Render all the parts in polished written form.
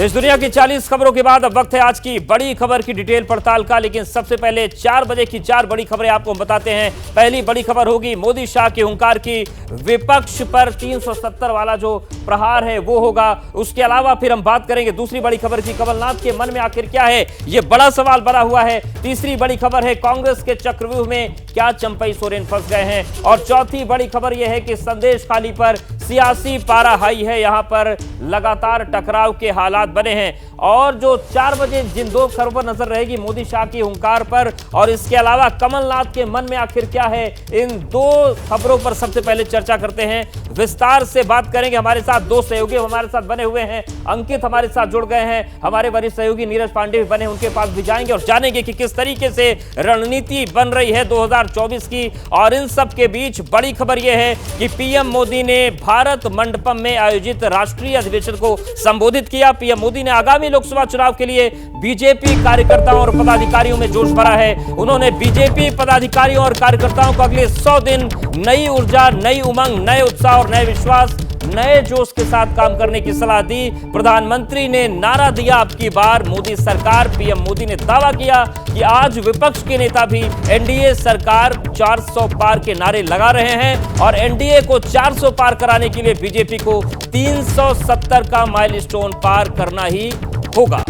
देश दुनिया की 40 खबरों के बाद अब वक्त है आज की बड़ी खबर की डिटेल पड़ताल का। लेकिन सबसे पहले 4 बजे की 4 बड़ी खबरें आपको बताते हैं। पहली बड़ी खबर होगी मोदी शाह के हुंकार की, विपक्ष पर 370 वाला जो प्रहार है वो होगा। उसके अलावा फिर हम बात करेंगे दूसरी बड़ी खबर की, कमलनाथ के मन में आखिर क्या है, ये बड़ा सवाल बना हुआ है। तीसरी बड़ी खबर है कांग्रेस के चक्रव्यूह में क्या चंपई सोरेन फंस गए हैं। और चौथी बड़ी खबर यह है कि संदेश खाली पर सियासी पारा हाई है, यहां पर लगातार टकराव के हालात बने हैं। और जो 4 बजे जिन 2 खबरों पर नजर रहेगी मोदी शाह की हुंकार पर और इसके अलावा कमलनाथ के मन में आखिर क्या है, इन 2 खबरों पर सबसे पहले चर्चा करते हैं, विस्तार से बात करेंगे। हमारे साथ 2 सहयोगी हमारे साथ बने हुए हैं। अंकित हमारे साथ जुड़ गए हैं, हमारे वरिष्ठ सहयोगी नीरज पांडे भी बने, उनके पास भी जाएंगे और जानेंगे कि किस तरीके से रणनीति बन रही है 2024 की। और इन सब के बीच बड़ी खबर यह है कि पीएम मोदी ने भारत मंडपम में आयोजित राष्ट्रीय अधिवेशन को संबोधित किया। पीएम मोदी ने आगामी लोकसभा चुनाव के लिए बीजेपी कार्यकर्ताओं और पदाधिकारियों में जोश भरा है। उन्होंने बीजेपी पदाधिकारियों और कार्यकर्ताओं को अगले 100 दिन नई ऊर्जा, नई उमंग, नए उत्साह और नए विश्वास, नए जोश के साथ काम करने की सलाह दी। प्रधानमंत्री ने नारा दिया, अब की बार मोदी सरकार। पीएम मोदी ने दावा किया कि आज विपक्ष के नेता भी एनडीए सरकार 400 पार के नारे लगा रहे हैं और एनडीए को 400 पार कराने के लिए बीजेपी को 370 का माइलस्टोन पार करना ही होगा।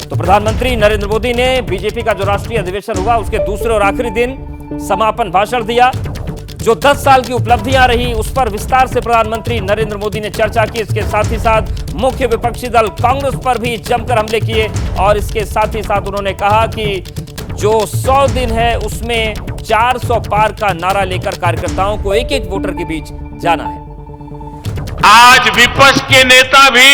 तो प्रधानमंत्री नरेंद्र मोदी ने बीजेपी का जो राष्ट्रीय अधिवेशन हुआ उसके दूसरे और आखिरी दिन समापन भाषण दिया। जो 10 साल की उपलब्धियां रही उस पर विस्तार से प्रधानमंत्री नरेंद्र मोदी ने चर्चा की। इसके साथ ही साथ मुख्य विपक्षी दल कांग्रेस पर भी जमकर हमले किए और इसके साथ ही साथ उन्होंने कहा कि जो 100 दिन है उसमें 400 पार का नारा लेकर कार्यकर्ताओं को एक एक वोटर के बीच जाना है। आज विपक्ष के नेता भी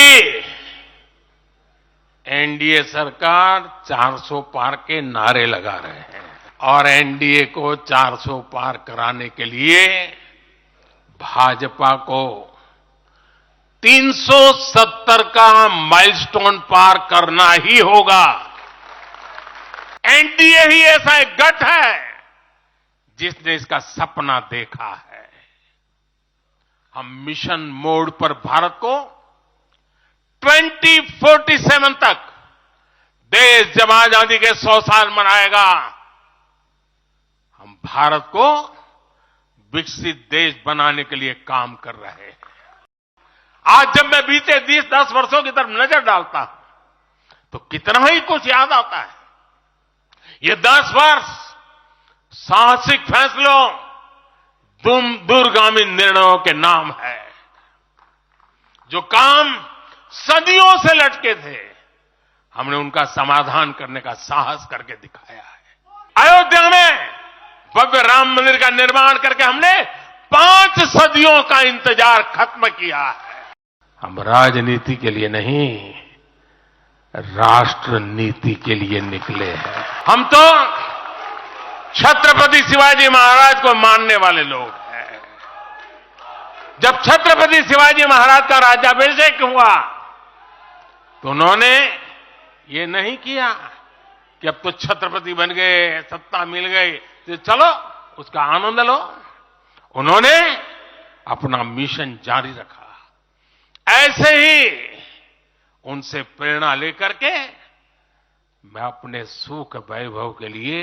एनडीए सरकार 400 पार के नारे लगा रहे हैं और एनडीए को 400 पार कराने के लिए भाजपा को 370 का माइलस्टोन पार करना ही होगा। एनडीए ही ऐसा एक गठ है जिसने इसका सपना देखा है। हम मिशन मोड पर भारत को 2047 तक देश जब आजादी के 100 साल मनाएगा, हम भारत को विकसित देश बनाने के लिए काम कर रहे हैं। आज जब मैं बीते 10 वर्षों की तरफ नजर डालता हूं तो कितना ही कुछ याद आता है। ये 10 वर्ष साहसिक फैसलों, दूरगामी निर्णयों के नाम है। जो काम सदियों से लटके थे, हमने उनका समाधान करने का साहस करके दिखाया है। अयोध्या में भव्य राम मंदिर का निर्माण करके हमने 5 सदियों का इंतजार खत्म किया है। हम राजनीति के लिए नहीं, राष्ट्र नीति के लिए निकले हैं। हम तो छत्रपति शिवाजी महाराज को मानने वाले लोग हैं। जब छत्रपति शिवाजी महाराज का राज्याभिषेक हुआ तो उन्होंने ये नहीं किया कि अब तो छत्रपति बन गए, सत्ता मिल गई तो चलो उसका आनंद लो। उन्होंने अपना मिशन जारी रखा। ऐसे ही उनसे प्रेरणा लेकर के मैं अपने सुख वैभव के लिए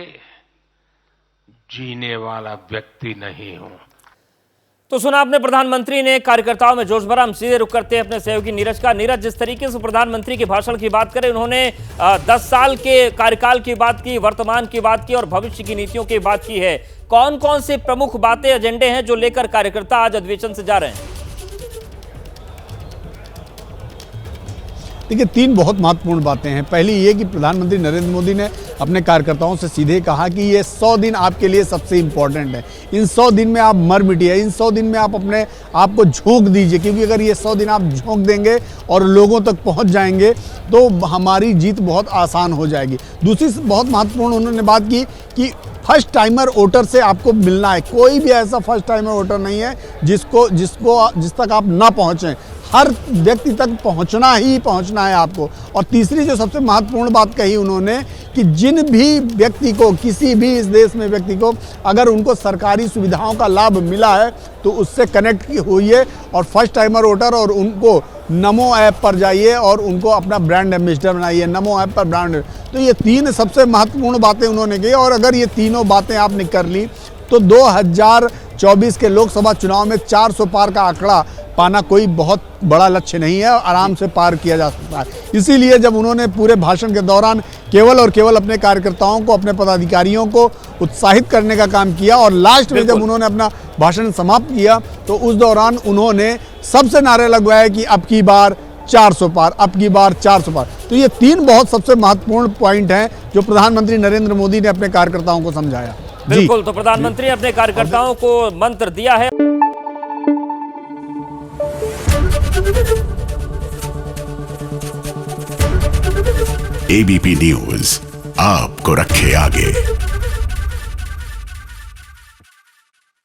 जीने वाला व्यक्ति नहीं हूं। तो सुना आपने, प्रधानमंत्री ने कार्यकर्ताओं में जोश भरा। हम सीधे रुक करते हैं अपने सहयोगी नीरज का। नीरज, जिस तरीके से प्रधानमंत्री के भाषण की बात करें, उन्होंने 10 साल के कार्यकाल की बात की, वर्तमान की बात की और भविष्य की नीतियों की बात की है। कौन कौन सी प्रमुख बातें, एजेंडे हैं जो लेकर कार्यकर्ता आज अधिवेशन से जा रहे हैं? देखिए, 3 बहुत महत्वपूर्ण बातें हैं। पहली ये कि प्रधानमंत्री नरेंद्र मोदी ने अपने कार्यकर्ताओं से सीधे कहा कि ये 100 दिन आपके लिए सबसे इम्पोर्टेंट है। इन 100 दिन में आप मर मिटिए, इन 100 दिन में आप अपने आप को झोंक दीजिए, क्योंकि अगर ये 100 दिन आप झोंक देंगे और लोगों तक पहुंच जाएंगे तो हमारी जीत बहुत आसान हो जाएगी। दूसरी बहुत महत्वपूर्ण उन्होंने बात की कि फर्स्ट टाइमर वोटर से आपको मिलना है। कोई भी ऐसा फर्स्ट टाइमर वोटर नहीं है जिस तक आप ना पहुँचें। हर व्यक्ति तक पहुंचना है आपको। और तीसरी जो सबसे महत्वपूर्ण बात कही उन्होंने कि जिन भी व्यक्ति को, किसी भी इस देश में व्यक्ति को अगर उनको सरकारी सुविधाओं का लाभ मिला है तो उससे कनेक्ट होइए और फर्स्ट टाइमर वोटर, और उनको नमो ऐप पर जाइए और उनको अपना ब्रांड एम्बेसडर बनाइए। नमो ऐप पर ब्रांड, तो ये 3 सबसे महत्वपूर्ण बातें उन्होंने की। और अगर ये तीनों बातें आपने कर ली तो 2024 के लोकसभा चुनाव में 400 पार का आंकड़ा पाना कोई बहुत बड़ा लक्ष्य नहीं है, आराम से पार किया जा सकता है। इसीलिए जब उन्होंने पूरे भाषण के दौरान केवल और केवल अपने कार्यकर्ताओं को, अपने पदाधिकारियों को उत्साहित करने का काम किया और लास्ट में जब उन्होंने अपना भाषण समाप्त किया तो उस दौरान उन्होंने सबसे नारे लगवाए कि अब की बार 400 पार, अब की बार 400 पार। तो ये 3 बहुत सबसे महत्वपूर्ण पॉइंट हैं जो प्रधानमंत्री नरेंद्र मोदी ने अपने कार्यकर्ताओं को समझाया। बिल्कुल, तो प्रधानमंत्री ने अपने कार्यकर्ताओं को मंत्र दिया है। एबीपी न्यूज आपको रखे आगे।